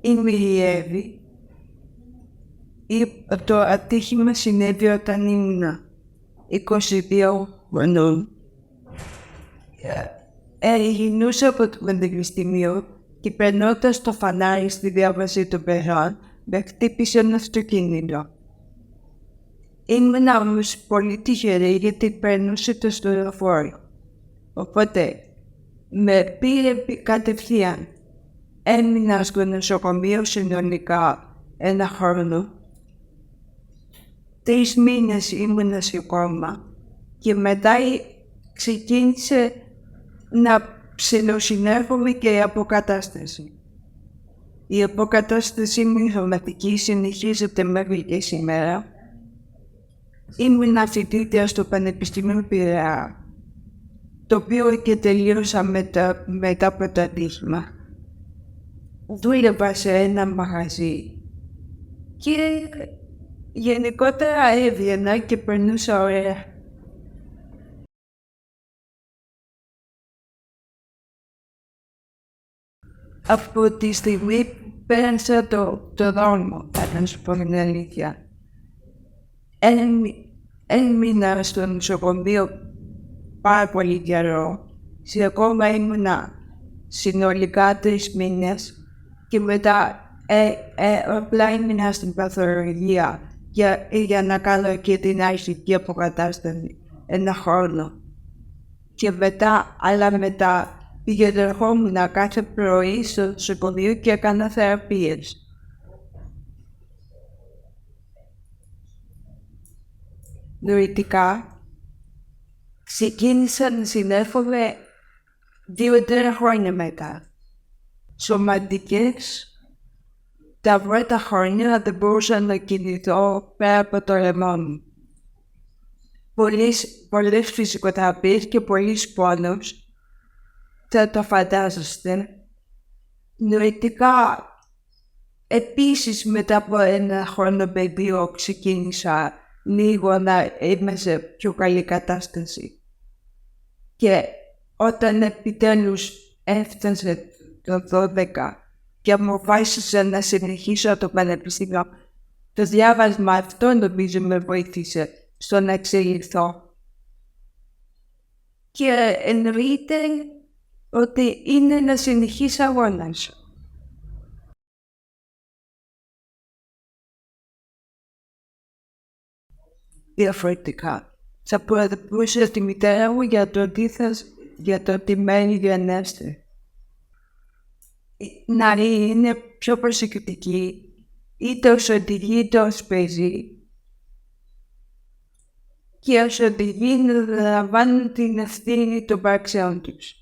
Είμαι η Εύη. Το ατύχημα συνέβη όταν ήμουν 22 χρονών. Γινούσα από το πανεπιστήμιο και περνώντας το φανάρι στη διάβαση των περών, με χτύπησε ένα αυτοκίνητο. Ήμουν όμως πολύ τυχερή γιατί περνούσε το στολοφόρο. Οπότε με πήρε κατευθείαν. Έμεινα στο νοσοκομείο συνολικά 1 χρόνο. 3 μήνες ήμουνα σε κόμμα και μετά ξεκίνησε να ψιλοσυνέρχομαι και η αποκατάσταση. Η αποκατάσταση μου σωματική συνεχίζεται μέχρι και σήμερα. Ήμουν φοιτήτρια στο Πανεπιστήμιο Πειραιά, το οποίο και τελείωσα μετά από το ατύχημα. Δούλευα σε ένα μαγαζί και γενικότερα έβγαινα και περνούσα ωραία. Από τη στιγμή που πέρασα το δρόμο, να σου πω την αλήθεια, έμεινα στο νοσοκομείο πάρα πολύ καιρό. Σε κόμμα ήμουνα συνολικά 3 μήνες και μετά απλά ήμουνα στην παθολογία για να κάνω και την αρχική αποκατάσταση 1 χρόνο. Και μετά πήγαινε ερχόμουν κάθε πρωί στο νοσοκομείο και έκανα θεραπείες. Νοητικά, ξεκίνησα να συνέρχομαι 2-3 χρόνια μετά. Σωματικές, τα πρώτα χρόνια δεν μπορούσα να κινηθώ πέρα από το λαιμό μου. Πολλές φυσικοθεραπείες και πολλής πόνος, θα το φαντάζεστε. Νοητικά, επίσης μετά από 1 χρόνο παιδείο ξεκίνησα λίγο να είμαι σε πιο καλή κατάσταση. Και όταν επιτέλους έφτασε το 12 και αποφάσισα να συνεχίσω το πανεπιστήμιο, το διάβασμα αυτό νομίζω με βοήθησε στο να εξελιχθώ. Και εννοείται ότι είναι ένα συνεχής αγώνας. Διαφορετικά. Θα προειδοποιούσα τη μητέρα μου για το τι μένει γενέστε. Να είναι πιο προσεκτική, είτε ως οδηγεί είτε ως παίζει. Και ως οδηγεί να λαμβάνουν την ευθύνη των πράξεων τους.